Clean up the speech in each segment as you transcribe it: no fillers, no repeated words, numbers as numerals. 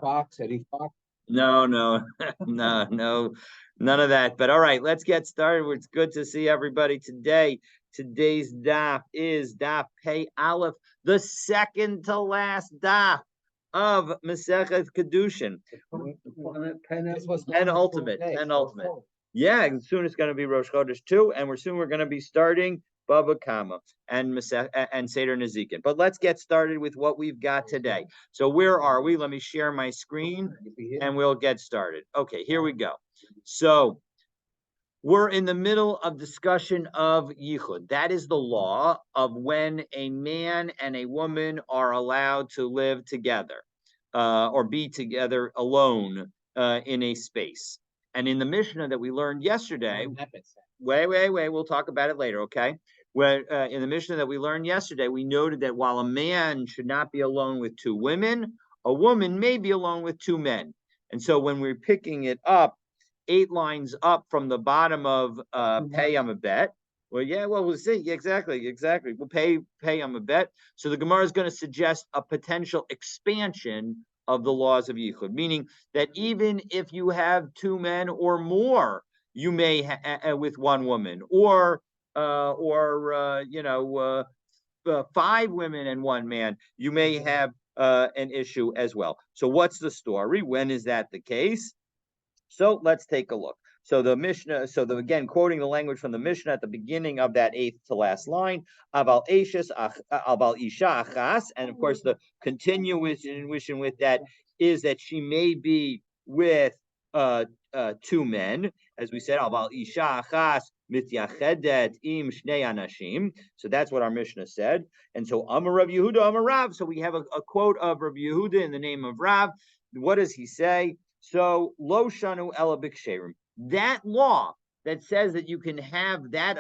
Fox, Eddie Fox. No, no, no, none of that. But all right, let's get started. It's good to see everybody today. Today's daf is daf Pei Aleph, the second to last daf of Masechet Kiddushin. Penultimate. Yeah, and soon it's going to be Rosh Chodesh too, and we're going to be starting Baba Kama and Seder Nezikin. But let's get started with what we've got today. So where are we? Let me share my screen and we'll get started. Okay, here we go. So we're in the middle of discussion of yichud. That is the law of when a man and a woman are allowed to live together or be together alone in a space. And in the Mishnah that we learned yesterday, wait, we'll talk about it later, okay? Where in the Mishnah that we learned yesterday, we noted that while a man should not be alone with two women, a woman may be alone with two men. And so when we're picking it up, 8 lines up from the bottom of pay a bet. We'll see. Exactly. We'll pay a bet. So the Gemara is going to suggest a potential expansion of the laws of Yichud, meaning that even if you have 2 men or more, you may with one woman, or 5 women and 1 man, you may have an issue as well. So what's the story? When is that the case? So let's take a look. So the Mishnah, again, quoting the language from the Mishnah at the beginning of that 8th to last line, Aval Isha Achas, and of course the continuation with that is that she may be with 2 men, as we said, Aval Isha Achas mityachedet im shnei anashim. So that's what our Mishnah said. And so Amar Rav Yehuda, Amar Rav. So we have a quote of Rav Yehuda in the name of Rav. What does he say? So lo shanu ela b'ksherim. That law that says that you can have that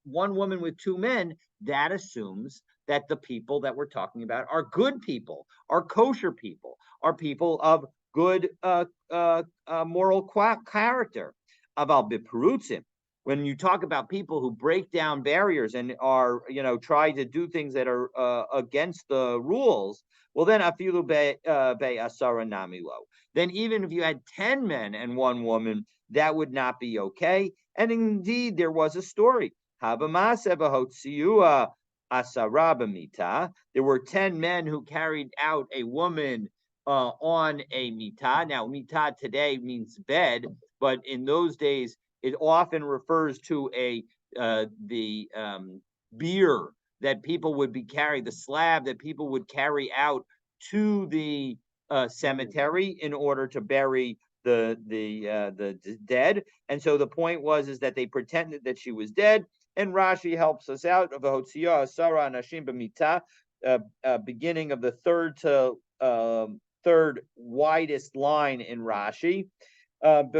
1 woman with 2 men, that assumes that the people that we're talking about are good people, are kosher people, are people of good moral character. Aval b'perutzim. When you talk about people who break down barriers and are, try to do things that are against the rules, well, then afilu be asara namilo. Then even if you had 10 men and 1 woman, that would not be okay. And indeed, there was a story. There were 10 men who carried out a woman on a mitah. Now, mitah today means bed, but in those days, it often refers to the bier that people would be carrying, the slab that people would carry out to the cemetery in order to bury the dead. And so the point is that they pretended that she was dead. And Rashi helps us out of Asara Nashim B'mitah, beginning of the third widest line in Rashi, that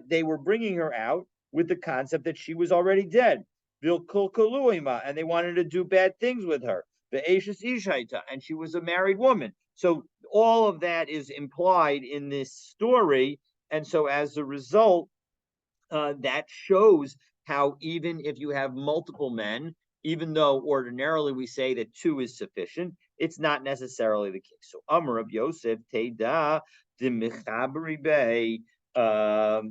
they were bringing her out with the concept that she was already dead. And they wanted to do bad things with her. And she was a married woman. So all of that is implied in this story. And so as a result, that shows how even if you have multiple men, even though ordinarily we say that 2 is sufficient, it's not necessarily the case. So Amar of Yosef Teda the Mechabri Bey Asara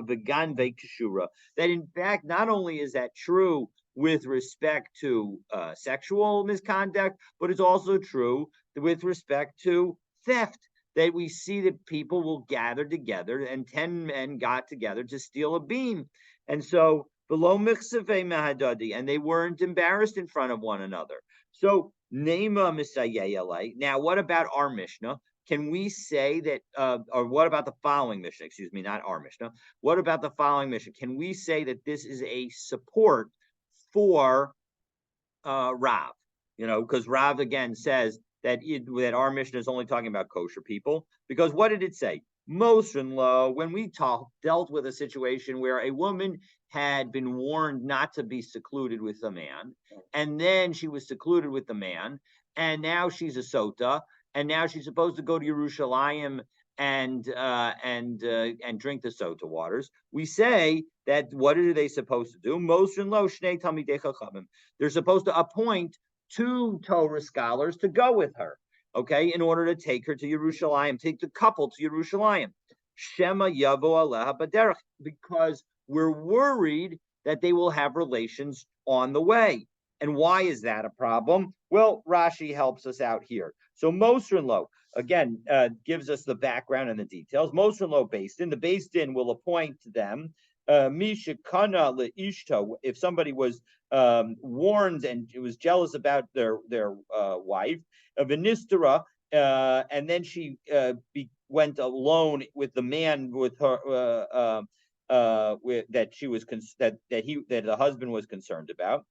Vegan Vekshura. That in fact, not only is that true with respect to sexual misconduct, but it's also true with respect to theft. That we see that people will gather together, and 10 men got together to steal a beam. And so below Michsavei Mahadadi, and they weren't embarrassed in front of one another. So Nema Misayayalai. Now, what about our Mishnah? Can we say that, or what about the following Mishnah? Excuse me, not our Mishnah. What about the following Mishnah? Can we say that this is a support for Rav? Because Rav again says that our Mishnah is only talking about kosher people. Because what did it say? Moshe, when we dealt with a situation where a woman had been warned not to be secluded with a man, and then she was secluded with the man, and now she's a sota, and now she's supposed to go to Yerushalayim and drink the sota waters. We say that what are they supposed to do? They're supposed to appoint 2 Torah scholars to go with her. okay, in order to take her to Yerushalayim, take the couple to Yerushalayim. Shema yavo aleha baderech, because we're worried that they will have relations on the way. And why is that a problem? Well, Rashi helps us out here. So Moser-in-law, again, gives us the background and the details. Moser-in-law based in, the based in will appoint them. Misha kana leishto, if somebody was warned and was jealous about their wife, Vinistera, and then she went alone with the man with her with, that she was that the husband was concerned about.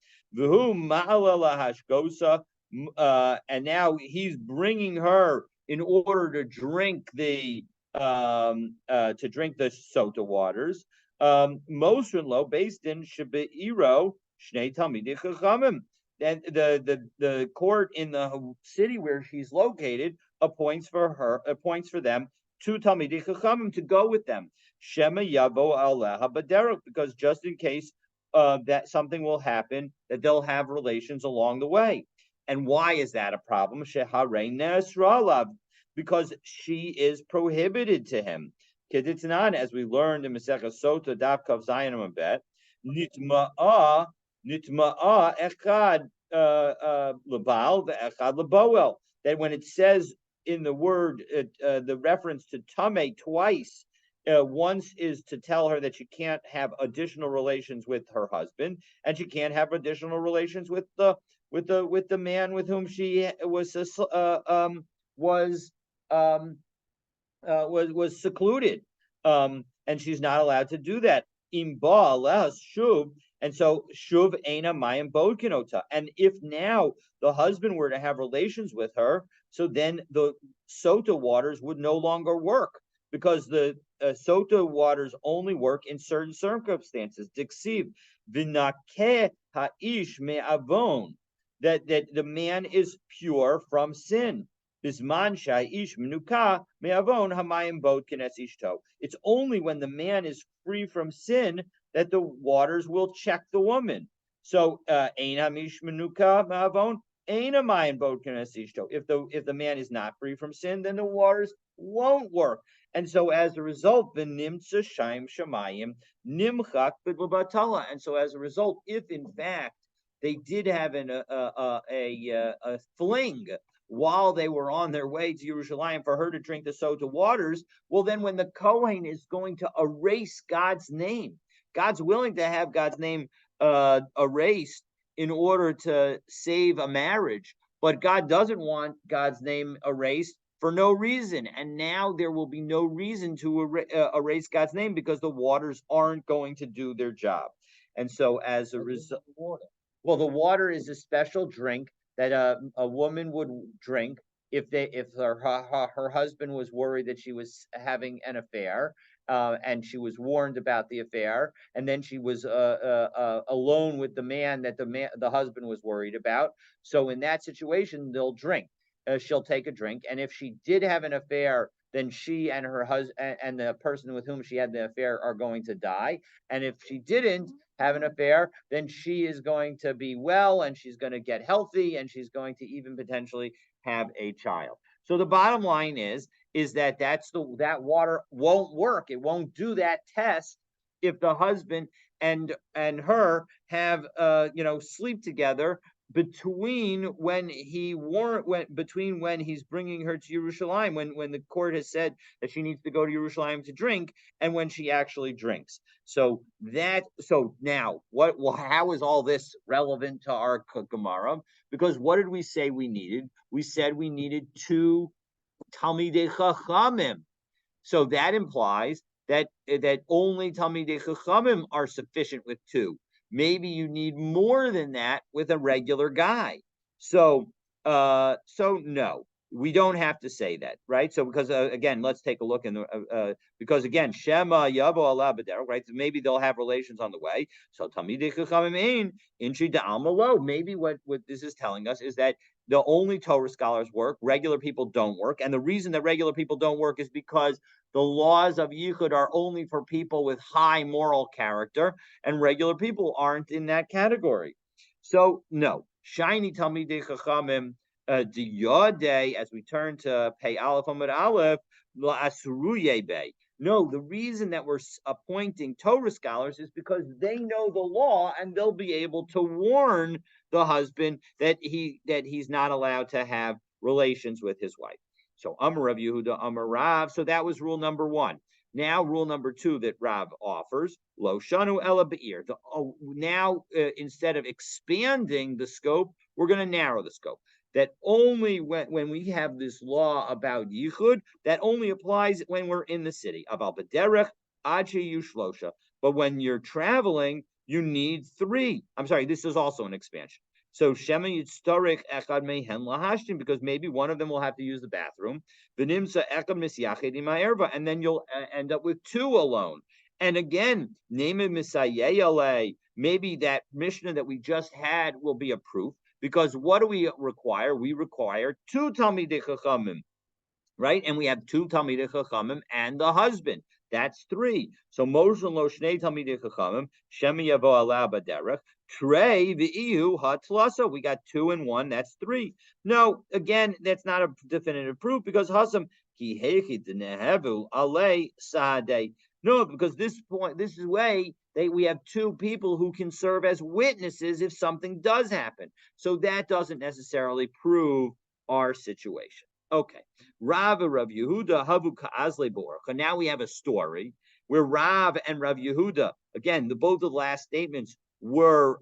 And now he's bringing her in order to drink the sota waters. Moser-in-law based in Shebeiro Shnei Talmidei Chachamim. Then the court in the city where she's located appoints for them two Talmidei Chachamim to go with them. Shema Yavo Aleha Baderech, because just in case that something will happen, that they'll have relations along the way. And why is that a problem? Sheharei Nesralav, because she is prohibited to him. Keditzanan, as we learned in Masechah Sota Daf Kav Zayin Amabet, Nitma'a echad lebal ve'echad leboel. That when it says in the word, the reference to tame twice, once is to tell her that she can't have additional relations with her husband, and she can't have additional relations with the man with whom she was secluded, and she's not allowed to do that. Imba lehas shuv, and so shuv eina mayim bodkinota. And if now the husband were to have relations with her, so then the sota waters would no longer work, because the sota waters only work in certain circumstances. Diksiv v'nakeh ha'ish me'avon, that the man is pure from sin. It's only when the man is free from sin that the waters will check the woman. So if the man is not free from sin, then the waters won't work. And so as a result, and so as a result, if in fact they did have a fling while they were on their way to Yerushalayim for her to drink the sota waters, well, then when the Kohen is going to erase God's name, God's willing to have God's name erased in order to save a marriage, but God doesn't want God's name erased for no reason. And now there will be no reason to erase God's name, because the waters aren't going to do their job. And so as a result, well, the water is a special drink that a woman would drink if her husband was worried that she was having an affair, and she was warned about the affair, and then she was alone with the man that the husband was worried about. So in that situation, they'll drink. She'll take a drink, and if she did have an affair, then she and her husband and the person with whom she had the affair are going to die. And if she didn't have an affair, then she is going to be well, and she's going to get healthy, and she's going to even potentially have a child. So the bottom line is that that water won't work. It won't do that test if the husband and her have sleep together between when he's bringing her to Yerushalayim, when the court has said that she needs to go to Yerushalayim to drink, and when she actually drinks. So now how is all this relevant to our Gemara? Because what did we say we needed? We said we needed two Talmidei Chachamim. So that implies that only Talmidei Chachamim are sufficient with two. Maybe you need more than that with a regular guy. So no, we don't have to say that, right? So because again, let's take a look in the because again, Shema Yavo Allah B'derech, right? So maybe they'll have relations on the way. So Talmidei Chachamim ein inchi da'alma lo. Maybe what this is telling us is that the only Torah scholars work, regular people don't work, and the reason that regular people don't work is because the laws of Yichud are only for people with high moral character, and regular people aren't in that category. So no, shiny Talmidei Chachamim Diyade, as we turn to Pei Aleph Amud Aleph, La'asruye Bey. No, the reason that we're appointing Torah scholars is because they know the law and they'll be able to warn the husband that he's not allowed to have relations with his wife. So Amar Rav Yehuda, Amar Rav. So that was rule number one. Now, rule number two that Rav offers, Lo Shanu Ela Be'ir. Now, instead of expanding the scope, we're going to narrow the scope. That only when we have this law about yichud, that only applies when we're in the city. Aval b'derech ad sheyushlosha. But when you're traveling, you need three. I'm sorry, this is also an expansion. So shema yitztarich echad mehen lahashtim, because maybe one of them will have to use the bathroom. V'nimsa echad misyachid ima'erva, and then you'll end up with two alone. And again, name it misayeyale. Maybe that Mishnah that we just had will be a proof. Because what do we require? We require two Talmidei Chachamim, right? And we have two Talmidei Chachamim and the husband. That's three. So Moshe lo shnei Talmidei Chachamim, Shemi yavo ala baderech, Trey v'iyu hatlasa. We got 2 and 1. That's 3. No, again, that's not a definitive proof because Hasam ki heichid nehevu alei sadeh. No, because this is way we have two people who can serve as witnesses if something does happen. So that doesn't necessarily prove our situation. Okay. Rav Yehuda havu ka'azle borcha. Now we have a story where Rav and Rav Yehuda, again, both of the last statements were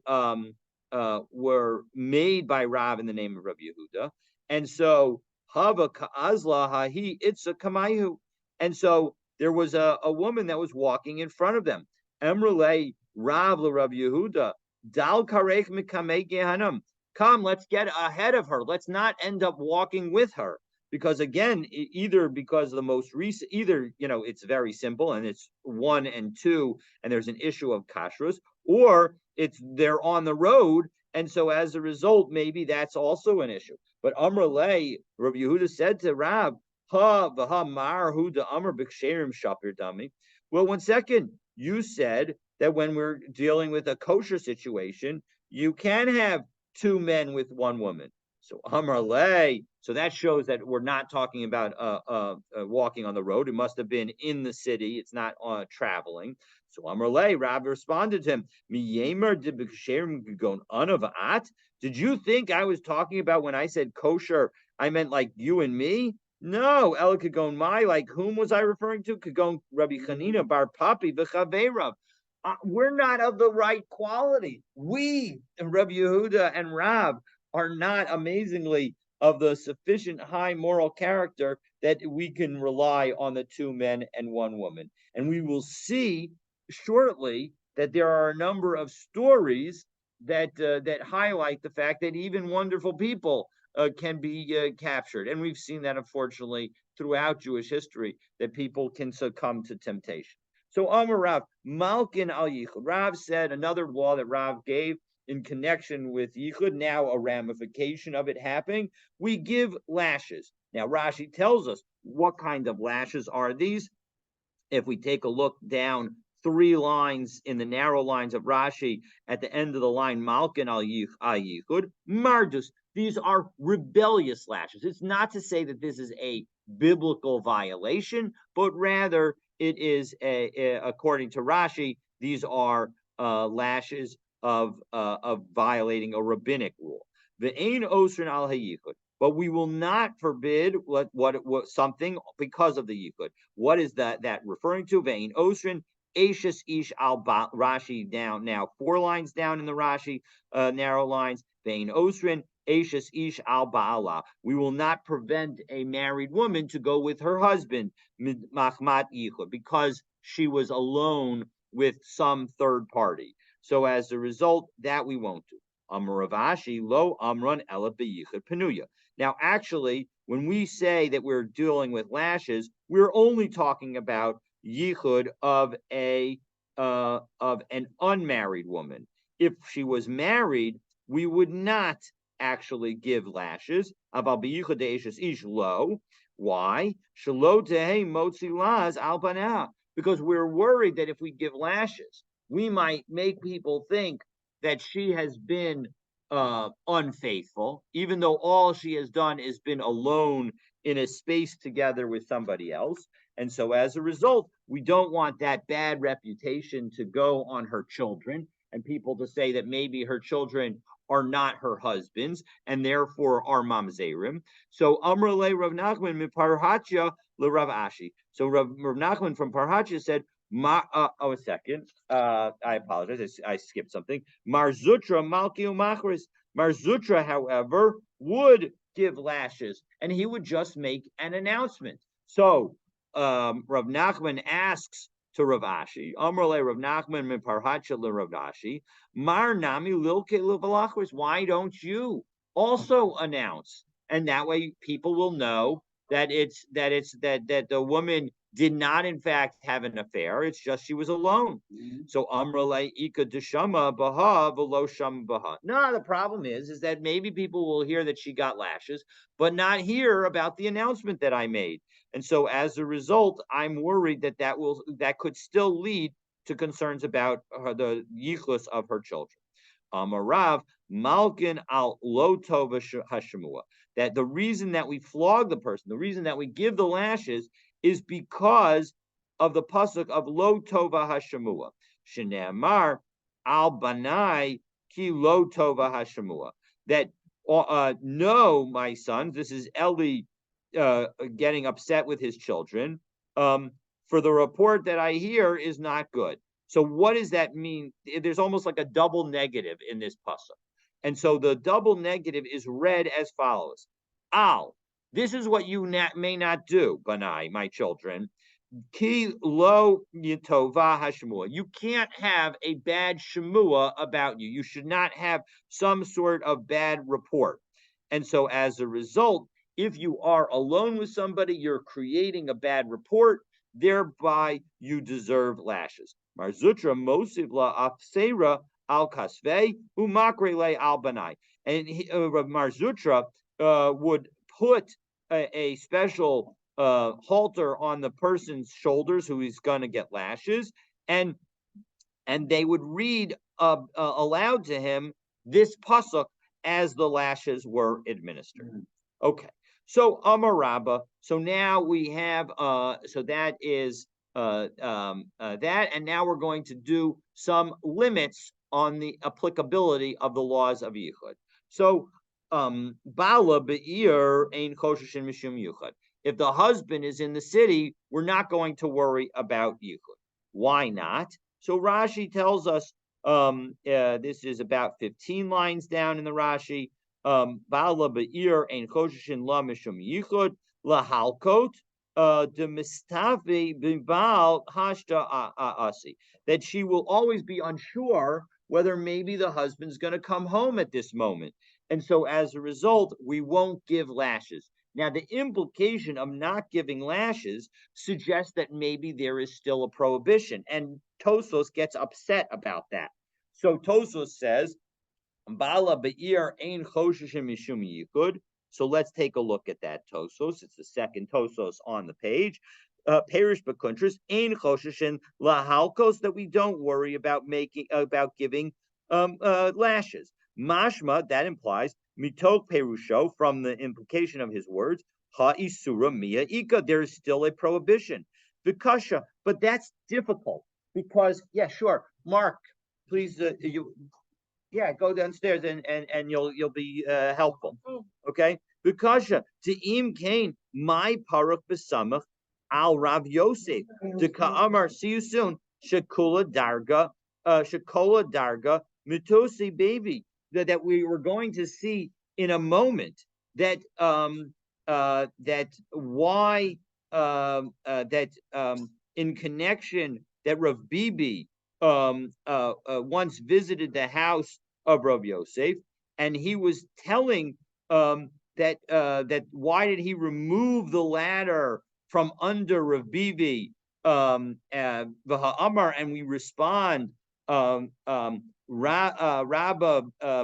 made by Rav in the name of Rav Yehuda. And so hava ka'azla hahi itza kamayu. And so there was a woman that was walking in front of them. Emrele Rav Rav Yehuda, Dal Karech Mikamei Gehanam. Come, let's get ahead of her. Let's not end up walking with her. Because again, either because of the most recent, it's very simple and it's 1 and 2, and there's an issue of kashrus, or they're on the road, and so as a result, maybe that's also an issue. But Amrele, Rav Yehuda said to Rav, well, 1 second. You said that when we're dealing with a kosher situation, you can have 2 men with 1 woman. So Amar Le, so that shows that we're not talking about walking on the road. It must have been in the city. It's not traveling. So Amar Le, Rabbi responded to him, did you think I was talking about when I said kosher, I meant like you and me? No, El Kagon Mai, like whom was I referring to? Kagon Rabbi Chanina Bar Papi V'Chaverav. We're not of the right quality. We, Rabbi Yehuda and Rav, are not amazingly of the sufficient high moral character that we can rely on the 2 men and 1 woman. And we will see shortly that there are a number of stories that highlight the fact that even wonderful people can be captured. And we've seen that, unfortunately, throughout Jewish history, that people can succumb to temptation. So Amar Rav, Malkin al Yichud. Rav said another law that Rav gave in connection with Yichud, now a ramification of it happening, we give lashes. Now Rashi tells us what kind of lashes are these. If we take a look down 3 lines in the narrow lines of Rashi, at the end of the line, Malkin al Yichud, Mardus. These are rebellious lashes. It's not to say that this is a biblical violation, but rather it is, according to Rashi, these are lashes of violating a rabbinic rule. Ve'ein osrin al hayichud. But we will not forbid what something because of the yichud. What is that referring to? Ve'ein osrin. Ashes ish al Rashi down now 4 lines down in the Rashi narrow lines. Ve'ein osrin. Ashes ish al ba'ala. We will not prevent a married woman to go with her husband machmat yichud because she was alone with some third party. So as a result, that we won't do. Amravashi lo amran ela beyichud penuya. Now, actually, when we say that we're dealing with lashes, we're only talking about yichud of an unmarried woman. If she was married, we would not actually give lashes. Aval beyichud de'eshes ish lo. Why? Shelo tehei motzi laz al panah. Because we're worried that if we give lashes, we might make people think that she has been unfaithful, even though all she has done is been alone in a space together with somebody else. And so as a result, we don't want that bad reputation to go on her children and people to say that maybe her children are not her husbands and therefore are mamzerim. So Amrle Rav Nachman min Parhatia le Rav Ashi. So Rav Nachman from Parhatia said, a second. I apologize. I skipped something. Marzutra Malki Umachris. Marzutra, however, would give lashes, and he would just make an announcement. So Rav Nachman asks to Rav Ashi, Amrle Rav Nachman min Parhacha le Rav Ashi, Mar Nami Lilke Livalachris. Why don't you also announce? And that way people will know that that the woman did not in fact have an affair. It's just she was alone. So Amrale Ika Deshama Baha Velo Sham Baha. No, the problem is that maybe people will hear that she got lashes, but not hear about the announcement that I made. And so as a result, I'm worried that could still lead to concerns about the yichus of her children. Amarav Malkin al Lotova Hashemua. That the reason that we flog the person, the reason that we give the lashes, is because of the pasuk of Lo Tova Hashemua. Shene'amar al Banai ki Lo Tova Hashemua. That no, my sons, this is Eli getting upset with his children. For the report that I hear is not good. So what does that mean? There's almost like a double negative in this pasuk. And so the double negative is read as follows. Al, this is what you may not do, Banai, my children. Ki lo yitova hashemua. You can't have a bad shemua about you. You should not have some sort of bad report. And so as a result, if you are alone with somebody, you're creating a bad report, thereby you deserve lashes. Marzutra mosiv la afsera al kasvei umakrele al banai. And Marzutra would put a special halter on the person's shoulders who is going to get lashes, and they would read aloud to him this pasuk as the lashes were administered. Okay. So Amarabba. So now we have so that is that, and now we're going to do some limits on the applicability of the laws of Yichud. So Bala Be'ir Ein Choshishin Mishum Yichud. If the husband is in the city, we're not going to worry about Yichud. Why not? So Rashi tells us this is about 15 lines down in the Rashi. Bala be'ir ein choshishin la mishum yichud lahalkot de mistavi b'bal hashta asi. That she will always be unsure whether maybe the husband's going to come home at this moment. And so as a result, we won't give lashes. Now, the implication of not giving lashes suggests that maybe there is still a prohibition. And Tosos gets upset about that. So Tosos says, Bala be'ir ein choshishim mishum yichud. So let's take a look at that Tosos. It's the second Tosos on the page. Perish bekuntris ein choshishim lahalkos, that we don't worry about giving lashes. Mashma, that implies mitok perusho, from the implication of his words, ha isura mia ika, there is still a prohibition. Vikasha, but that's difficult because, yeah, sure, Mark, please, go downstairs and you'll be helpful. Okay, Vikasha te'im kain my paruk besamach al Rav Yosef de Ka'amar. See you soon. Shakula darga, mitosi baby. That we were going to see in a moment that in connection that Rav Bibi once visited the house of Rav Yosef, and he was telling that why did he remove the ladder from under Rav Bibi v'ha'amar, and we respond Rabba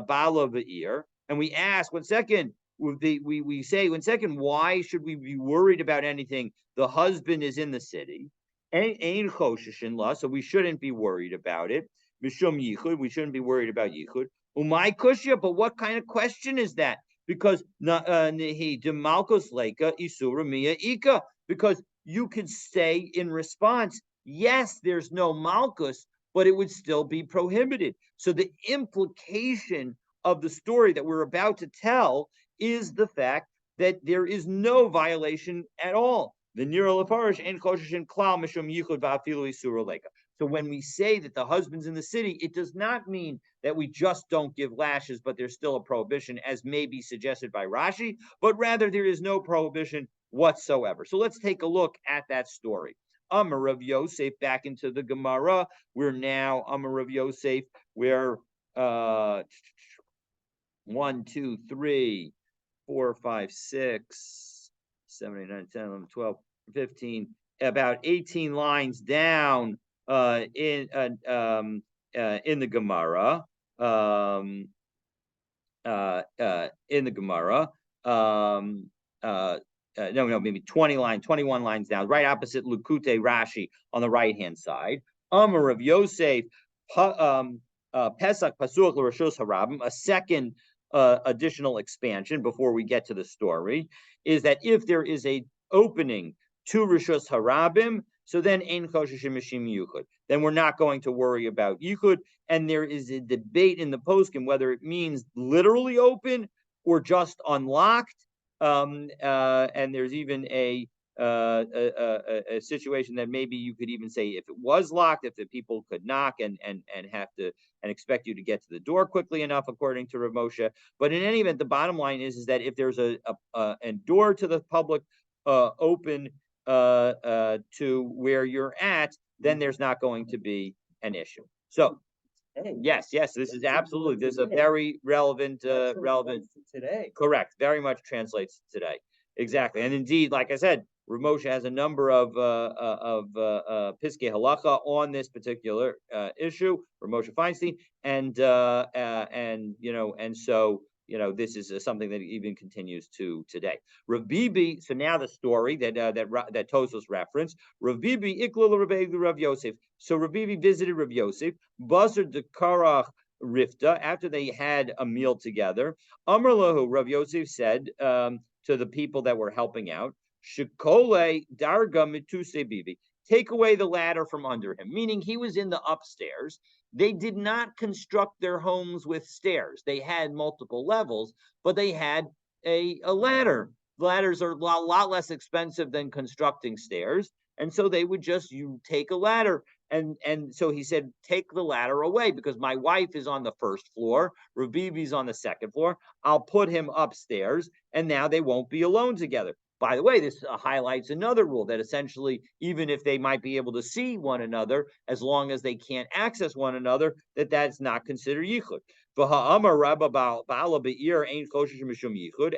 Bala Be'ir, and we ask, one second, we say, one second, why should we be worried about anything? The husband is in the city. Ein choshishin la, so we shouldn't be worried about it. Mishum yichud, we shouldn't be worried about yichud. Umay kushya, but what kind of question is that? Because nehi demalkos leka isura mia ika. Because you could say in response, yes, there's no malchus, but it would still be prohibited. So the implication of the story that we're about to tell is the fact that there is no violation at all. The nira lefarish ein koshin klal mishum yichud va'afilu isura leka. So when we say that the husbands in the city, it does not mean that we just don't give lashes, but there's still a prohibition, as may be suggested by Rashi, but rather there is no prohibition whatsoever. So let's take a look at that story. Amar Rav Yosef, back into the Gemara. We're now Amar Rav Yosef. We're 1, 2, 3, 4, 5, 6, 7, 8, 9, 10, 11, 12, 15, about 18 lines down in the Gemara. In the Gemara. No, maybe 21 lines down, right opposite Lukute Rashi on the right-hand side. Amar of Yosef, Pesach Pasuach L'Rashos Harabim, a second additional expansion before we get to the story, is that if there is a opening to Rishos Harabim, so then Ein Chosheshim Mishim Yuchud. Then we're not going to worry about Yuchud. And there is a debate in the poskim whether it means literally open or just unlocked. And there's even a situation that maybe you could even say if it was locked, if the people could knock and have to and expect you to get to the door quickly enough, according to Rav Moshe. But in any event, the bottom line is that if there's a door to the public open to where you're at, then there's not going to be an issue. So yes, this is absolutely, this is a very relevant today. Correct, very much translates today. Exactly. And indeed, like I said, Rav Moshe has a number of Piskei Halacha on this particular issue, Rav Moshe Feinstein, and so this is something that even continues to today. Rav Bibi. So now the story that Tosos referenced. Rav Bibi iklul Rav Yosef. So Rav Bibi visited Rav Yosef. Basar de Karach Rifta. After they had a meal together, Amar lahu, Rav Yosef said to the people that were helping out, Shikole darga mituse bibi. Take away the ladder from under him, meaning he was in the upstairs. They did not construct their homes with stairs. They had multiple levels, but they had a ladder. Ladders are a lot less expensive than constructing stairs. And so they would just, you take a ladder. And so he said, take the ladder away because my wife is on the first floor. Rav Bibi's on the second floor. I'll put him upstairs and now they won't be alone together. By the way, this highlights another rule that essentially, even if they might be able to see one another, as long as they can't access one another, that's not considered yichud.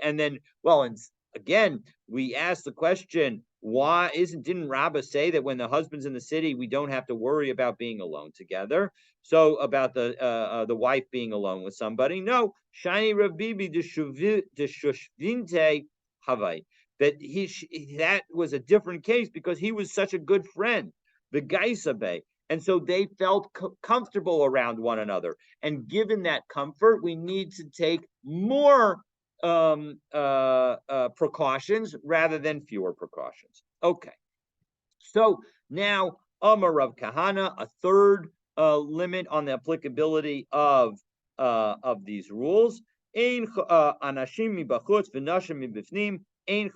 And then, and again, we ask the question, why didn't Rabbah say that when the husband's in the city, we don't have to worry about being alone together? So about the wife being alone with somebody? No, Shani Rav Bibi de Shushvinte Havai. That was a different case because he was such a good friend, the Gaisabe. And so they felt comfortable around one another. And given that comfort, we need to take more precautions rather than fewer precautions. Okay. So now Amar Rav Kahana, a third limit on the applicability of these rules. Ein anashim mibachutz v'nashim mibifnim. If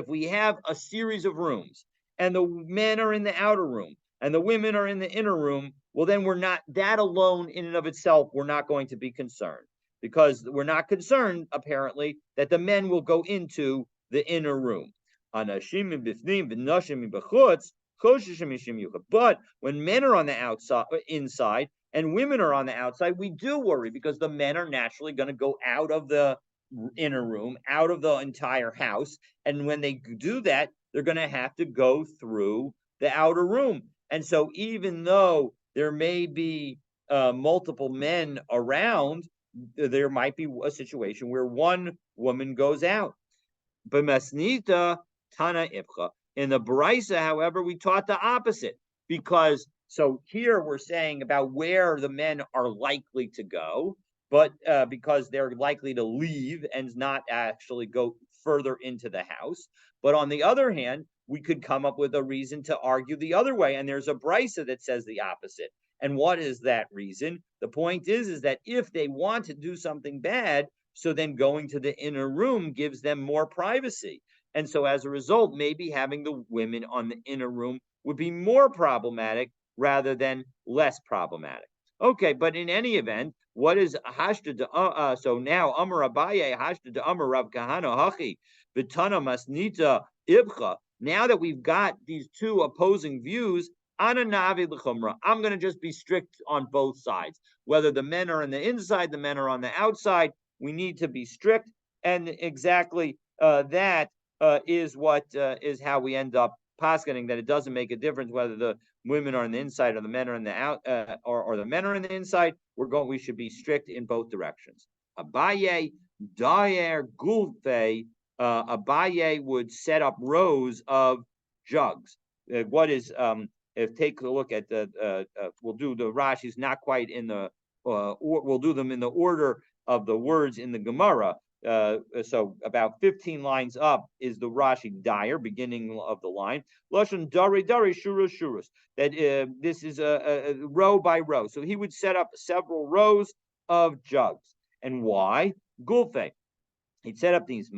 we have a series of rooms and the men are in the outer room and the women are in the inner room, well, then we're not, that alone in and of itself, we're not going to be concerned because we're not concerned, apparently, that the men will go into the inner room. But when men are on the inside and women are on the outside, we do worry because the men are naturally going to go out of the inner room, out of the entire house, and when they do that, they're going to have to go through the outer room. And so even though there may be multiple men around, there might be a situation where one woman goes out. But Masnita Tana Ibcha. In the Baraisa, however, we taught the opposite because So here we're saying about where the men are likely to go, but because they're likely to leave and not actually go further into the house. But on the other hand, we could come up with a reason to argue the other way, and there's a brisa that says the opposite. And what is that reason? The point is that if they want to do something bad, so then going to the inner room gives them more privacy. And so as a result, maybe having the women on the inner room would be more problematic rather than less problematic. Okay, but in any event, what is hashta de so now Amar Abaye hashta de Amar Rav Kahana Hachi Vitana Masnita Ibcha. Now that we've got these two opposing views, Ananavi l'chumra. I'm going to just be strict on both sides. Whether the men are on the inside, the men are on the outside, we need to be strict. And exactly that is what is how we end up poskening, that it doesn't make a difference whether the women are on the inside or the men are on the out, or the men are on the inside. We should be strict in both directions. Abaye dayer gulfe. Abaye would set up rows of jugs. What is if take a look at the we'll do the Rashi's not quite in the we'll do them in the order of the words in the Gemara. So about 15 lines up is the Rashi Dyer, beginning of the line. Lashon Dari Dari Shurus Shurus. That this is a row by row. So he would set up several rows of jugs. And why? Gulfe. He'd set up these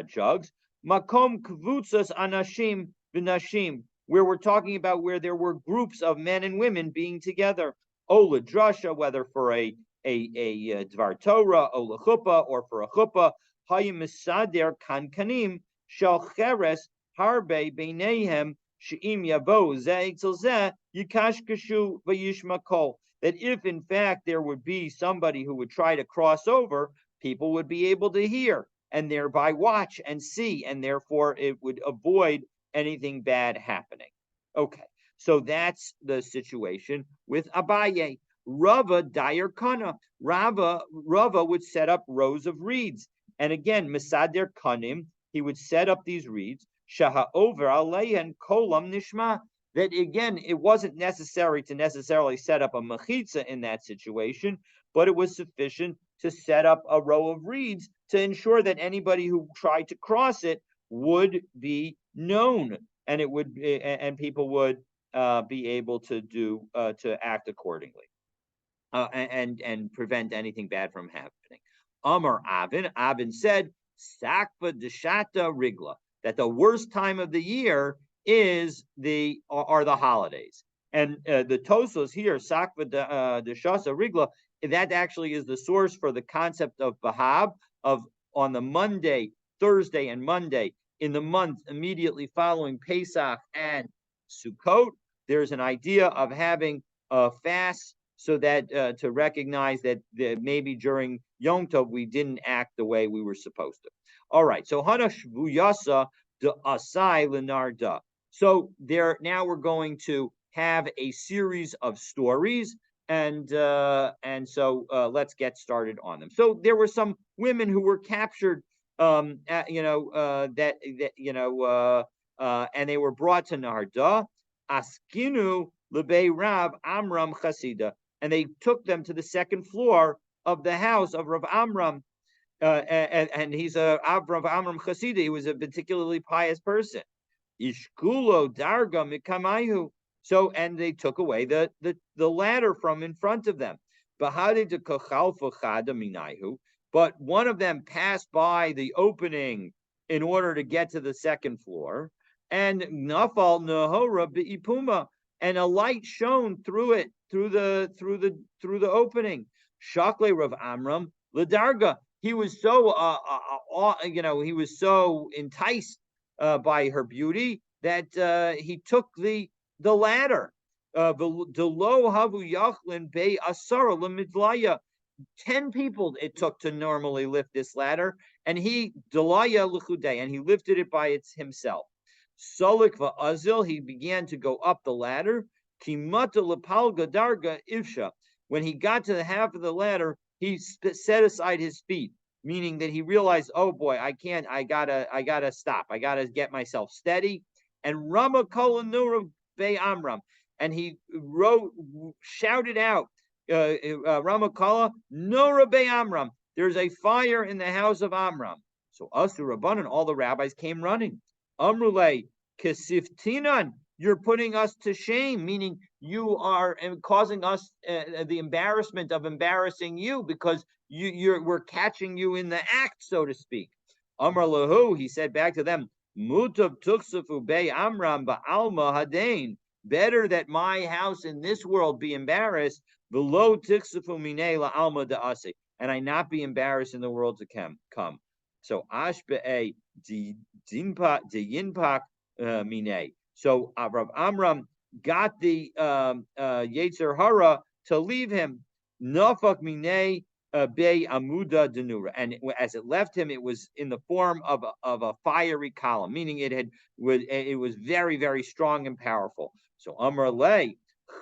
jugs. Makom kvutzas anashim v'nashim, where we're talking about where there were groups of men and women being together. Ola drasha, whether for a dvar Torah, ola chuppah, or for a chuppah. Hayim misader kankanim shel cheres harbe beinehem she'im yavo zeh etzel zeh yikashkashu v'yishma kol. That if in fact there would be somebody who would try to cross over, people would be able to hear and thereby watch and see, and therefore it would avoid anything bad happening. Okay, so that's the situation with Abaye. Rava Dayer Kana. Rava would set up rows of reeds. And again, Misader Kanim, he would set up these reeds. Shaha over Aleyan Kolam Nishma. That again, it wasn't necessary to necessarily set up a mechitza in that situation, but it was sufficient to set up a row of reeds to ensure that anybody who tried to cross it would be known, and it would, and people would be able to act accordingly, and prevent anything bad from happening. Amar Avin said, "Sakva deshata rigla," that the worst time of the year are the holidays. And the Tosos here, Sakva deshasa rigla, that actually is the source for the concept of Bahab, of on the Monday, Thursday, and Monday in the month immediately following Pesach and Sukkot. There's an idea of having a fast so that to recognize that maybe during Yom Tov we didn't act the way we were supposed to. All right, so Hana Shvuyasa de Asai Lenarda. So there now we're going to have a series of stories. And so let's get started on them. So there were some women who were captured, and they were brought to Narda. Askinu lebei Rav Amram Chasida, and they took them to the second floor of the house of Rav Amram, and he's Rav Amram Chasida. He was a particularly pious person. Ishkulo darga mikamayu. So, and they took away the ladder from in front of them. But one of them passed by the opening in order to get to the second floor, and nafal nahora beipuma, and a light shone through it, through the opening. Shakle Rav Amram ledarga. He was so he was so enticed by her beauty that he took the ladder. 10 people it took to normally lift this ladder, and he lifted it by himself. Solik va'azil, he began to go up the ladder. Kimata lepalga darga ifsha. When he got to the half of the ladder, he set aside his feet, meaning that he realized, oh boy, I gotta stop. I gotta get myself steady. And Rama Kolanura Be Amram, and he shouted out, Ramakala, no Rabbi Amram. There's a fire in the house of Amram. So Asur Rabbanan, all the rabbis came running. Amrule, Kesiftinan, you're putting us to shame, meaning you are causing us the embarrassment of embarrassing you, because we're catching you in the act, so to speak. Amar lahu, he said back to them, Mutav tuksafu be Amram ba'alma hadain. Better that my house in this world be embarrassed, below tiksafu minei la'alma da'ase, and I not be embarrassed in the world to come. So ashbe'e yinpak minei. So Rav Amram got the Yetzer Hara to leave him. Nafak minei be amuda denura, and as it left him, it was in the form of a fiery column, meaning it was very, very strong and powerful. So Amar le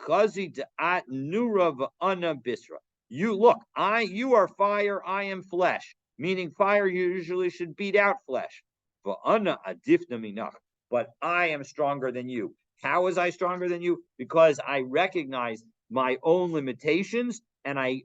chazi de'at nura v'ana bisra. You are fire, I am flesh, meaning fire usually should beat out flesh. V'ana adifna minach, but I am stronger than you. How is I stronger than you? Because I recognize my own limitations, and I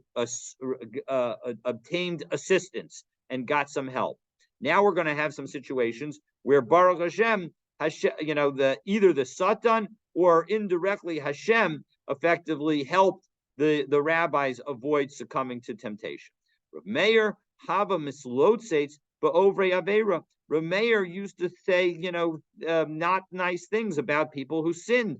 obtained assistance and got some help. Now we're going to have some situations where Baruch Hashem, either the Satan or indirectly Hashem effectively helped the rabbis avoid succumbing to temptation. Rav Meir hava mislotzeitz ba'ovrei avera. Rav Meir used to say, not nice things about people who sinned,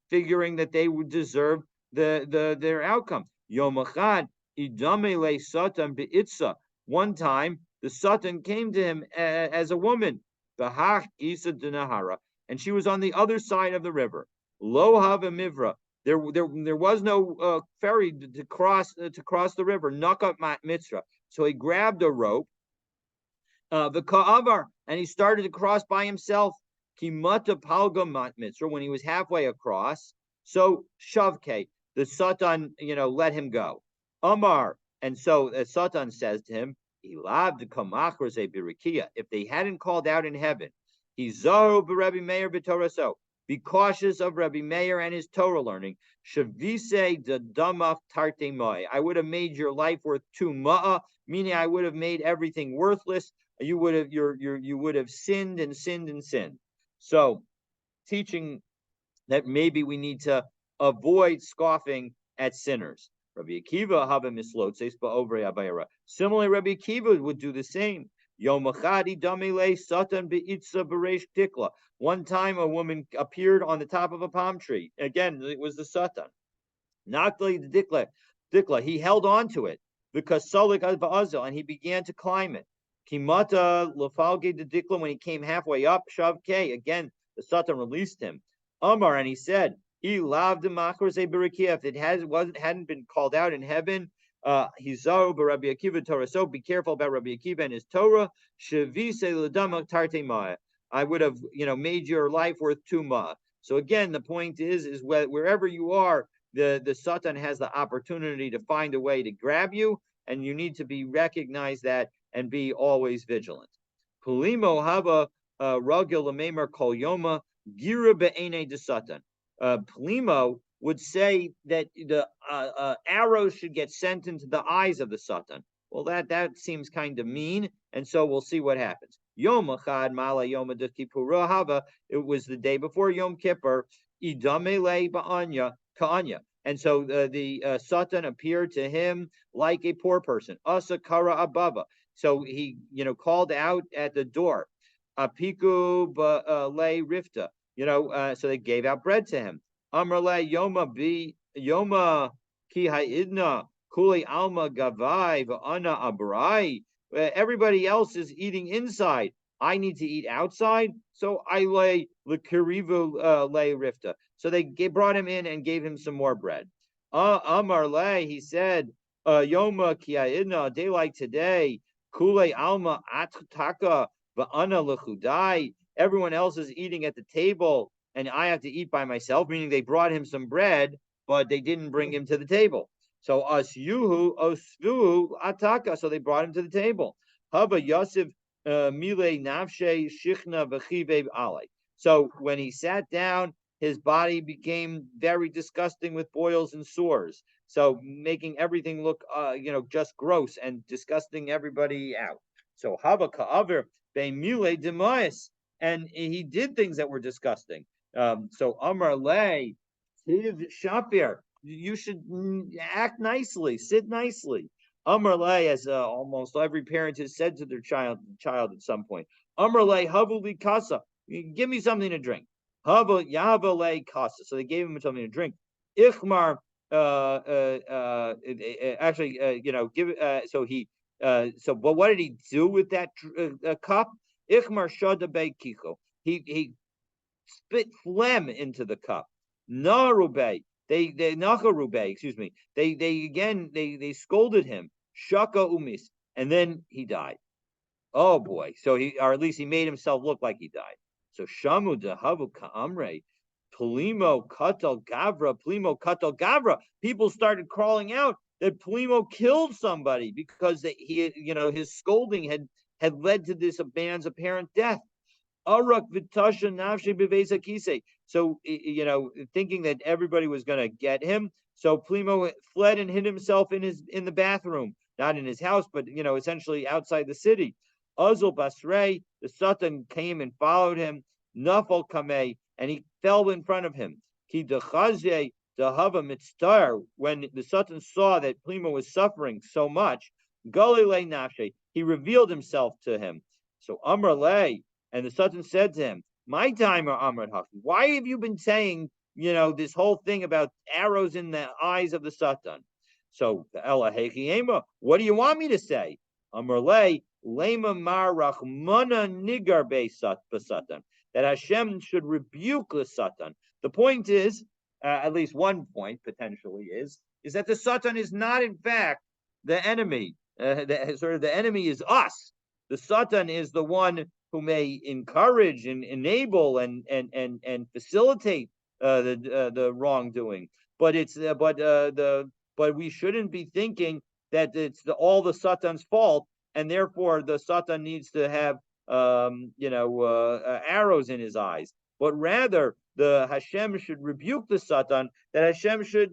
figuring that they would deserve their outcome. Yom echad idamele satan beitza. One time, the Satan came to him as a woman, Bahach Isa Dinahara, and she was on the other side of the river. Lo hava mivra. There was no ferry to cross the river. Nakat mat mitzra. So he grabbed a rope, the ka'avar, and he started to cross by himself. Kimata palga mat mitzra. When he was halfway across, so shavke, the Satan, let him go. Amar, and so Satan says to him, Ilav de kamachros e birikia. If they hadn't called out in heaven, Hizaru b'Rebbe Meir b'Toraso. Be cautious of Rabbi Meir and his Torah learning. Shavise de damaf tarte moi. I would have made your life worth 2 ma'a, meaning I would have made everything worthless. You would have sinned and sinned and sinned. So, teaching that maybe we need to avoid scoffing at sinners. Rabbi Akiva hava mislotzeis ba'ovrei avera. Similarly, Rabbi Akiva would do the same. Yom echad idamele satan beitza bereish dikla. One time, a woman appeared on the top of a palm tree. Again, it was the Satan. Naktali the dikla. He held on to it because solik ba'azel, and he began to climb it. Kimata lefalge the dikla. When he came halfway up, shavke. Again, the Satan released him. Amar, and he said, "He loved the makros e berikia. If it hadn't been called out in heaven, Hizaru b'Rabbi Akiva Torah. So be careful about Rabbi Akiva and his Torah. Shavise l'damak tarte ma'ah. I would have, made your life worth 2 ma. So again, the point is wherever you are, the Satan has the opportunity to find a way to grab you, and you need to be recognized that and be always vigilant. Pulimo hava ragil l'meimer kol yoma gira be'ene de Satan. Plimo would say that the arrows should get sent into the eyes of the Satan. Well, that seems kind of mean, and so we'll see what happens. Yom Echad Mala Yom Kippur Hava. It was the day before Yom Kippur. Idamele ba'anya ka'anya, and so the Satan appeared to him like a poor person. Asa kara abava. So he, called out at the door. Apiku le rifta. So they gave out bread to him. Amrle yoma ki ha'idna kuli alma gavai va'ana abrai. Everybody else is eating inside. I need to eat outside, so I lay lekirivu lay rifta. So they brought him in and gave him some more bread. Amar lay, he said, yoma ki ha'idna, a day like today, kule alma ataka va'ana lechudai. Everyone else is eating at the table, and I have to eat by myself, meaning they brought him some bread, but they didn't bring him to the table. So asyuhu osvuhu ataka. So they brought him to the table. Haba Yosef mile nafshe shichna v'chive alei. So when he sat down, his body became very disgusting with boils and sores. So making everything look, just gross and disgusting everybody out. So hava ka'aver be'mule demois, and he did things that were disgusting. So Amar Le, Tiv Shapir, you should act nicely, sit nicely. Amar Le, as almost every parent has said to their child at some point, Amar Le havuli kasa, give me something to drink. Hava Yahava Le kasa. So they gave him something to drink. Ichmar, actually, give. So he, but what did he do with that cup? Ichmar shada kiko. He spit phlegm into the cup. Narube. They Nacharube, excuse me. They scolded him. Shaka umis. And then he died. Oh boy. So or at least he made himself look like he died. So Shamu Dehavu Ka'amre. Plimo Katal Gavra. People started crawling out that Plimo killed somebody because his scolding had led to this man's apparent death. Arak Vitasha Nafshe Bevesa Kise. So, thinking that everybody was going to get him. So Plimo fled and hid himself in the bathroom, not in his house, but, essentially outside the city. Uzul Basrei, the Satan came and followed him. Nafal Kameh, and he fell in front of him. Ki Dechazye Dehava Mitztar, when the Satan saw that Plimo was suffering so much, Galile Nafshe, he revealed himself to him. So Amrle, and the Satan said to him, my timer, Amrat Haki, why have you been saying, this whole thing about arrows in the eyes of the Satan? So, Ella Hechiema, what do you want me to say? Amrle, Lema Mar Rachmana Nigar Satan, that Hashem should rebuke the Satan. The point is, at least one point potentially is that the Satan is not in fact the enemy. The enemy is us. The Satan is the one who may encourage and enable and facilitate the wrongdoing, but we shouldn't be thinking that it's all the Satan's fault, and therefore the Satan needs to have arrows in his eyes. But rather, the Hashem should rebuke the Satan. That Hashem should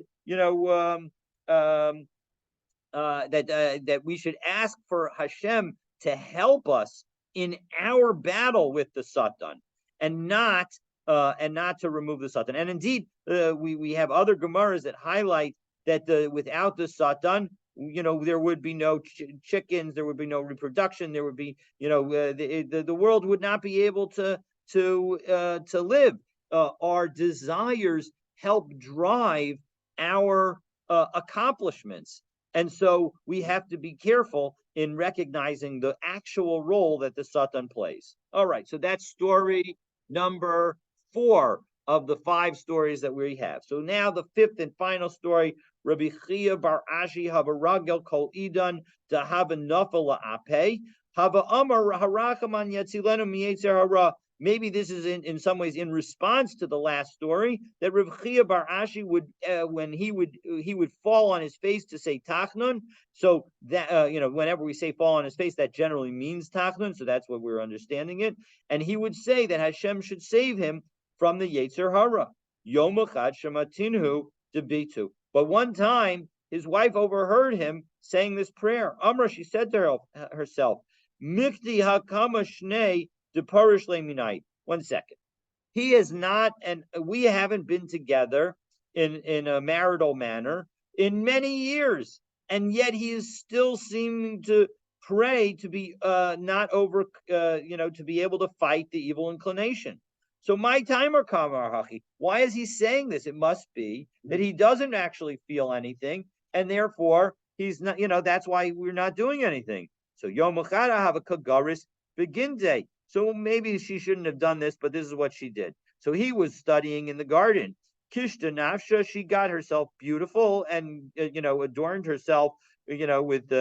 that we should ask for Hashem to help us in our battle with the Satan, and not to remove the Satan. And indeed, we have other Gemaras that highlight that without the Satan, there would be no chickens, there would be no reproduction, there would be, the world would not be able to live. Our desires help drive our accomplishments. And so we have to be careful in recognizing the actual role that the Satan plays. All right, so that's story number 4 of the 5 stories that we have. So now the 5th and final story, Rabbi Chia bar Ashi hava ragel kol idan da hava nafala ape hava amar harachaman yatzilenu miyetzer hara. Maybe this is in some ways in response to the last story, that Rav Chia bar Ashi would, when he would fall on his face to say Tachnun. So that whenever we say fall on his face, that generally means Tachnun. So that's what we're understanding it. And he would say that Hashem should save him from the Yetzer Hara. Yom Echad Shematinhu debitu. But one time, his wife overheard him saying this prayer. Amra, she said to herself, Mikti hakama shnei deparish leminite. 1 second. He is not, and we haven't been together in a marital manner in many years, and yet he is still seeming to pray to be not over, to be able to fight the evil inclination. So my timer kamar hachi. Why is he saying this? It must be that he doesn't actually feel anything, and therefore he's not. That's why we're not doing anything. So yom echad have a kagaris begin day. So maybe she shouldn't have done this, but this is what she did. So he was studying in the garden. Kishta nafsha, she got herself beautiful and adorned herself. With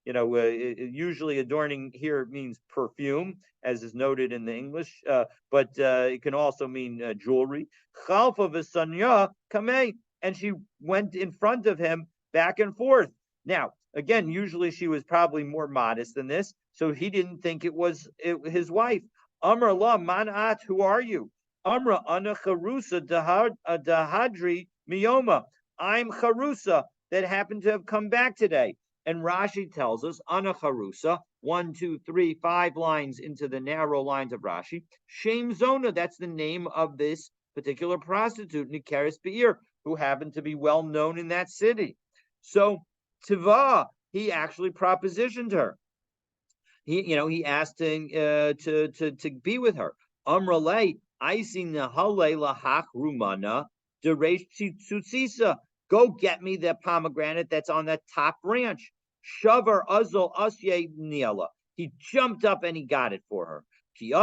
usually adorning here means perfume, as is noted in the English, but it can also mean jewelry. Chalfa v'sanya kamei, and she went in front of him back and forth. Now, again, usually she was probably more modest than this, so he didn't think it was his wife. Amar la manat, who are you? Amra ana charusa dahadri miyoma. I'm charusa that happened to have come back today. And Rashi tells us, ana charusa, 1, 2, 3, 5 lines into the narrow lines of Rashi. Shem Zona, that's the name of this particular prostitute, Nikeres Be'ir, who happened to be well known in that city. So Tiva, he actually propositioned her. He asked to be with her. Amrale, I seen the hale lahach rumana deresh tzutzisa. Go get me the pomegranate that's on that top branch. Shavar azol asye niela. He jumped up and he got it for her. Ki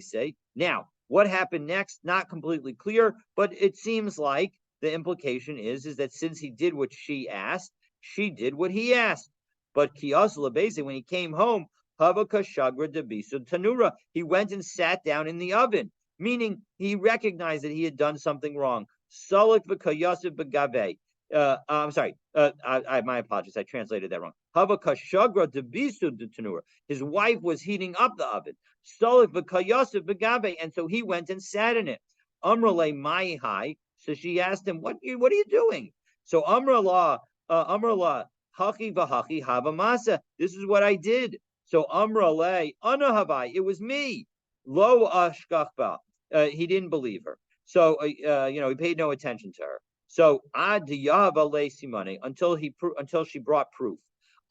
say. Now, what happened next? Not completely clear, but it seems like the implication is that since he did what she asked, she did what he asked. But Kiosla when he came home, Havaka Shagra Debisu Tanura. He went and sat down in the oven, meaning he recognized that he had done something wrong. Salik v'kayasif b'gave. I'm sorry. My apologies. I translated that wrong. Havaka Shagra Debisu Tanura. His wife was heating up the oven. Salik v'kayasif b'gave, and so he went and sat in it. Amrale Maihai. So she asked him, "What are you doing?" So Amrala, Haki v'haki havamasa. This is what I did. So Amrale, Anahavai, it was me. Lo ashkachba. He didn't believe her. So he paid no attention to her. So ad diyava le simane until she brought proof.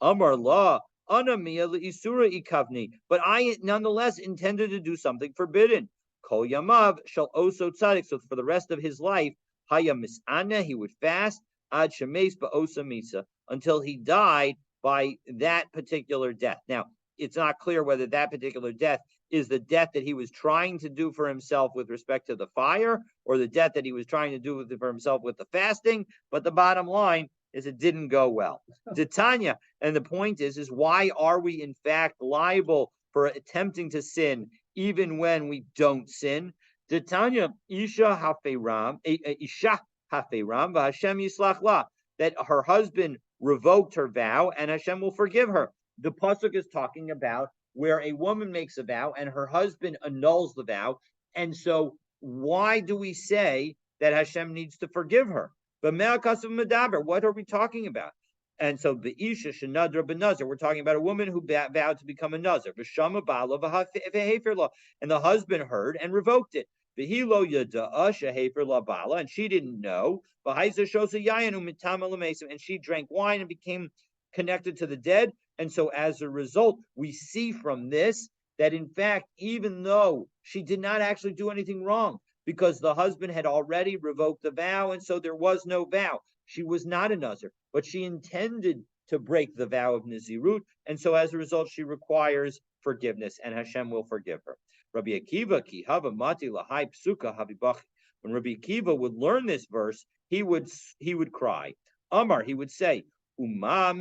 Amar la anamiya isura ikavni. But I nonetheless intended to do something forbidden. Kol yamav shall oso tzadik. So for the rest of his life, haya misana, he would fast ad shemes ba'osa misa until he died by that particular death. Now, it's not clear whether that particular death is the death that he was trying to do for himself with respect to the fire, or the death that he was trying to do for himself with the fasting. But the bottom line is it didn't go well. Titania, and the point is why are we in fact liable for attempting to sin even when we don't sin? Titania, Isha hafeiram, v'Hashem yislach la, that her husband revoked her vow and Hashem will forgive her. The pasuk is talking about where a woman makes a vow and her husband annuls the vow. And so why do we say that Hashem needs to forgive her? But what are we talking about? And so the Isha Shanadra Benazar, we're talking about a woman who vowed to become a Nazar. And the husband heard and revoked it. And she didn't know. And she drank wine and became connected to the dead. And so as a result, we see from this that in fact, even though she did not actually do anything wrong, because the husband had already revoked the vow, and so there was no vow. She was not a Nazir, but she intended to break the vow of Nazirut, and so as a result, she requires forgiveness, and Hashem will forgive her. Rabbi Akiva, ki hava mati lahai psuka havibach. When Rabbi Akiva would learn this verse, he would cry. Amar, he would say, that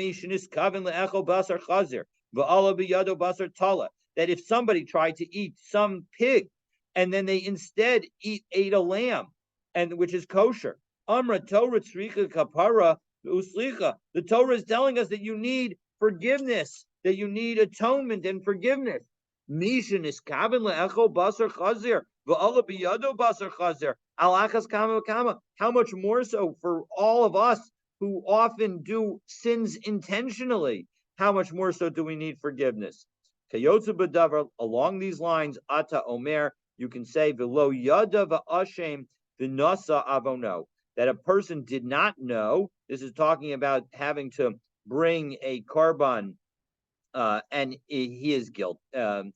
if somebody tried to eat some pig and then they instead ate a lamb, and which is kosher, Amra Torah tzricha kapara uslicha. The Torah is telling us that you need forgiveness, that you need atonement and forgiveness. Mishin is kaven le'echo basar chazir v'ala biyado basar chazir alachas kama kama. How much more so for all of us who often do sins intentionally? How much more so do we need forgiveness? Kayotzu b'davar, along these lines, ata omer, you can say v'lo yada v'ashem v'nasa avono, that a person did not know. This is talking about having to bring a korban, and he is guilt, and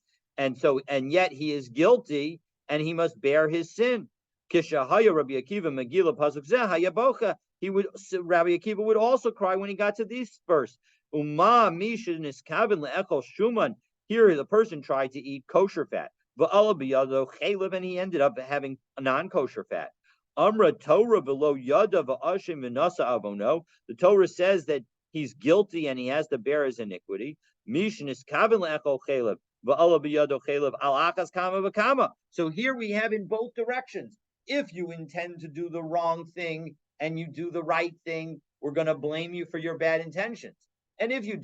yet he is guilty, and he must bear his sin. Kishahaya Rabbi Akiva Megillah pasuk zeh hayabocha. Rabbi Akiva would also cry when he got to this verse. Uma misha niskaven le'echol shuman. Here the person tried to eat kosher fat. V'ala biyado chaylev, and he ended up having a non-kosher fat. Amra Torah below yada v'ashem v'nasa avono. The Torah says that he's guilty and he has to bear his iniquity. Misha niskaven le'echol chaylev v'ala biyado chaylev al achas kama v'kama. So here we have in both directions. If you intend to do the wrong thing and you do the right thing, we're going to blame you for your bad intentions. And if you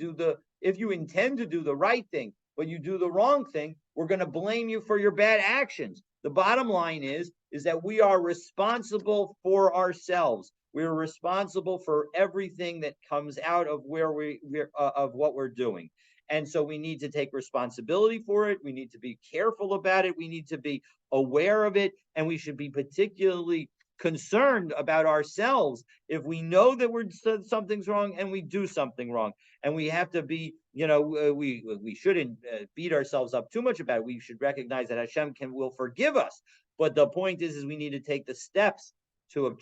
intend to do the right thing, but you do the wrong thing, we're going to blame you for your bad actions. The bottom line is is that we are responsible for ourselves. We're responsible for everything that comes out of of what we're doing. And so we need to take responsibility for it. We need to be careful about it. We need to be aware of it. And we should be particularly concerned about ourselves if we know that something's wrong and we do something wrong. And we have to be, we shouldn't beat ourselves up too much about it. We should recognize that Hashem will forgive us. But the point is we need to take the steps to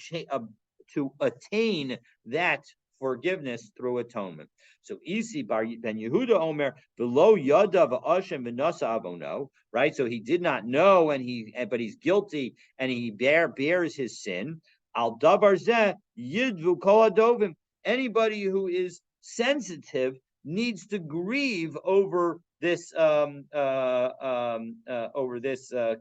attain that forgiveness through atonement. So Isi bar ben Yehuda Omer below Yada v'Ashem v'Nasa Avono, right? So he did not know, but he's guilty, and he bears his sin. Al davar zeh yidvu kol adovim. Anybody who is sensitive needs to grieve over this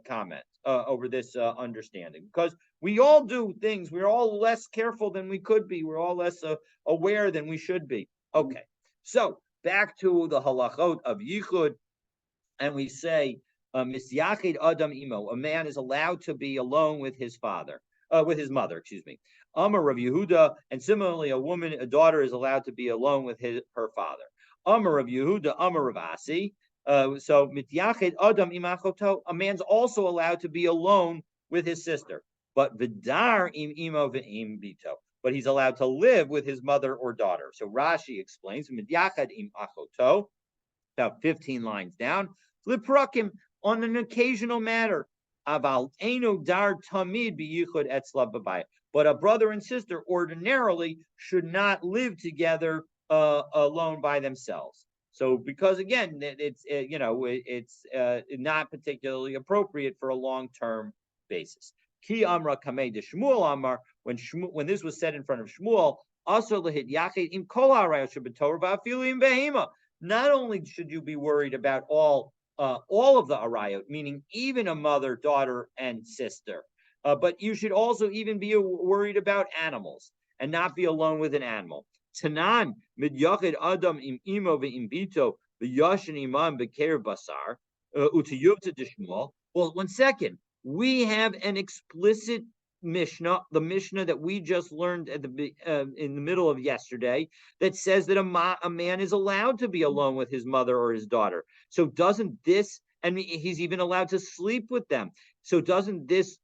comment, over this understanding, because we all do things. We're all less careful than we could be. We're all less aware than we should be. Okay, so back to the halachot of yichud, and we say, misyachid adam imo, a man is allowed to be alone with his father, with his mother, excuse me. Amar Rav Yehuda, and similarly, a daughter is allowed to be alone with her father. Amar Rav Yehuda, Amar Rav Asi. So mityachid adam imachoto, a man's also allowed to be alone with his sister, but vidar im imo ve'im bito, but he's allowed to live with his mother or daughter. So Rashi explains mityachid im achoto, about 15 lines down, liprakim, on an occasional matter, aval eno dar tamid biyichud etzla b'bayit. But a brother and sister ordinarily should not live together alone by themselves. So, because again, it's not particularly appropriate for a long-term basis. Ki amra kamei de Shmuel amar, when this was said in front of Shmuel, also lehit yachid im kol harayot shebetorah va'afilu im behema. Not only should you be worried about all of the arayot, meaning even a mother, daughter, and sister, but you should also even be worried about animals and not be alone with an animal. Tanan mid yachid adam im imo ve'im bito v'yashin imam beker basar utiyuvta dishmuel. Well, 1 second. We have an explicit Mishnah, the Mishnah that we just learned at in the middle of yesterday, that says that a man is allowed to be alone with his mother or his daughter. So doesn't this, and he's even allowed to sleep with them. So doesn't this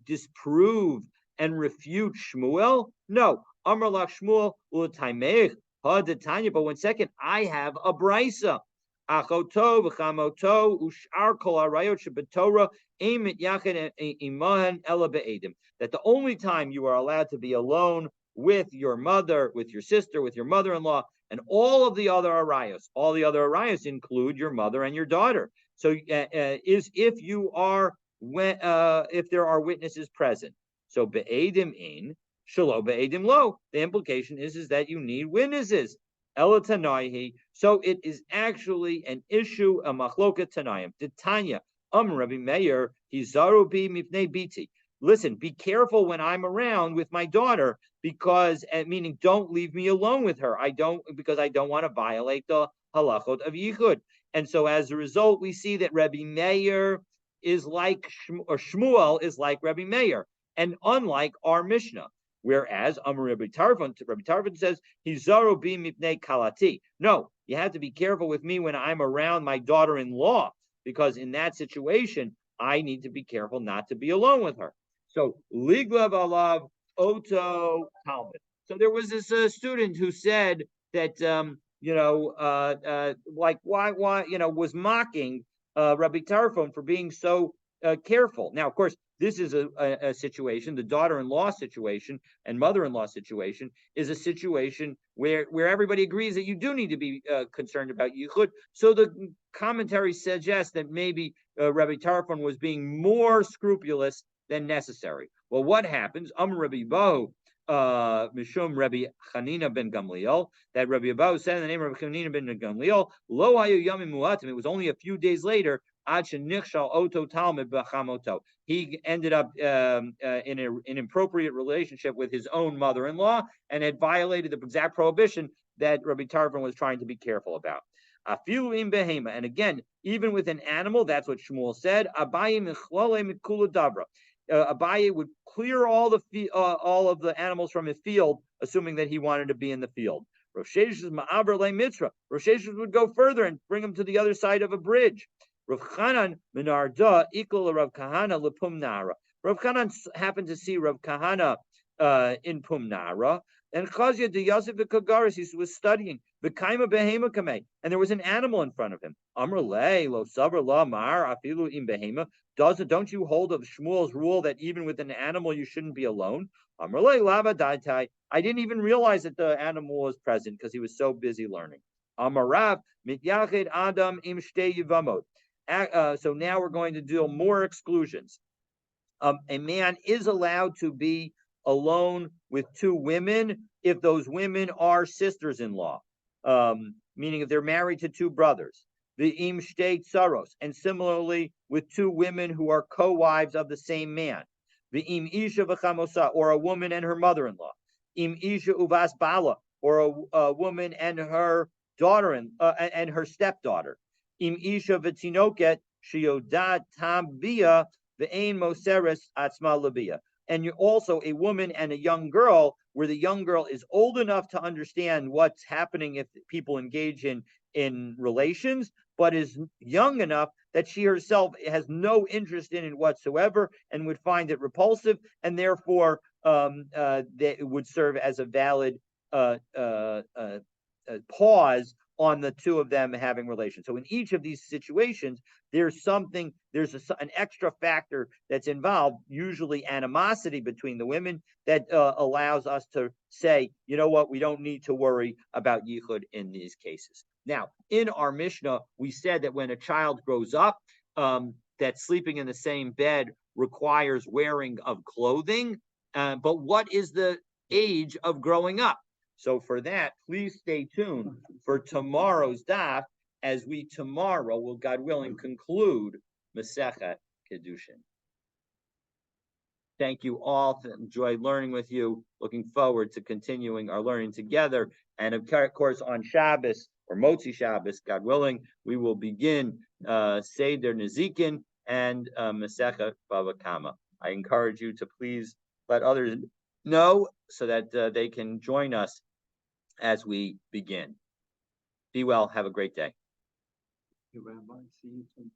disprove and refute Shmuel? No. Amar lach Shmuel u'taimeich ha'datanya. But 1 second, I have a brisa. Achoto v'chamoto u'shar kol harayot shebetorah eimit yachid imahan ela be'edim. That the only time you are allowed to be alone with your mother, with your sister, with your mother-in-law, and all of the other arayos include your mother and your daughter. So is if there are witnesses present. So be'edim in. Shalo be'edim lo. The implication is that you need witnesses. Ela tanaihi. So it is actually an issue, a machloket tanayim. Titanya, Rabbi Meir, hizaru bi mipnei biti. Listen, be careful when I'm around with my daughter, because, meaning don't leave me alone with her. Because I don't want to violate the halachot of yichud. And so as a result, we see that Rabbi Meir is like, or Shmuel is like Rabbi Meir, and unlike our Mishnah. Whereas Rabbi Tarfon says, hizaru bi mipnei kalati. No, you have to be careful with me when I'm around my daughter-in-law, because in that situation, I need to be careful not to be alone with her. So, liglav alav oto talmud. So there was this student who said that, was mocking Rabbi Tarfon for being so careful. Now, of course, this is a situation, the daughter-in-law situation and mother-in-law situation is a situation where everybody agrees that you do need to be concerned about yichud. So the commentary suggests that maybe Rabbi Tarfon was being more scrupulous than necessary. Well, what happens? Rabbi Bo, Mishum Rabbi Chanina ben Gamliel, that Rabbi Bo said in the name of Rabbi Chanina ben Gamliel, Lo hayu yamim muatim. It was only a few days later. He ended up in an inappropriate relationship with his own mother-in-law and had violated the exact prohibition that Rabbi Tarfon was trying to be careful about. And again, even with an animal, that's what Shmuel said. Abaye would clear all of the animals from his field, assuming that he wanted to be in the field. Rav Sheshes ma'aber le mitzra. Rav Sheshes would go further and bring him to the other side of a bridge. Rav Chanan minarda equal Rav Kahana lepumnara. Rav Chanan happened to see Rav Kahana in Pumnara, and Chazia de Yosef Kagaris, he was studying Bekaima behema kame, and there was an animal in front of him. Amr le lo savar la mar afilu im behema. Don't you hold of Shmuel's rule that even with an animal you shouldn't be alone? Amr le lava daitai. I didn't even realize that the animal was present because he was so busy learning. Amarav mityached adam im shtei yivamot. So now we're going to do more exclusions. A man is allowed to be alone with two women if those women are sisters-in-law, meaning if they're married to two brothers. The im shtei tsaros, and similarly with two women who are co-wives of the same man. The im isha v'chamosa, or a woman and her mother-in-law. Im isha uvas bala, or a woman and her daughter and her stepdaughter. Im isha v'tinoket shiodat tam bia ve'ein moseres atzma labia. And you're also a woman and a young girl, where the young girl is old enough to understand what's happening if people engage in relations, but is young enough that she herself has no interest in it whatsoever and would find it repulsive, and therefore that it would serve as a valid pause on the two of them having relations. So in each of these situations, there's an extra factor that's involved, usually animosity between the women, that allows us to say, you know what, we don't need to worry about yichud in these cases. Now, in our Mishnah, we said that when a child grows up, that sleeping in the same bed requires wearing of clothing. But what is the age of growing up? So for that, please stay tuned for tomorrow's daf, as we tomorrow will, God willing, conclude Masechet Kiddushin. Thank you all. Enjoy learning with you. Looking forward to continuing our learning together. And of course, on Shabbos or Motzi Shabbos, God willing, we will begin Seder Nezikin and Masechet Bava Kama. I encourage you to please let others know so that they can join us as we begin. Be well. Have a great day. Rabbi, see you soon.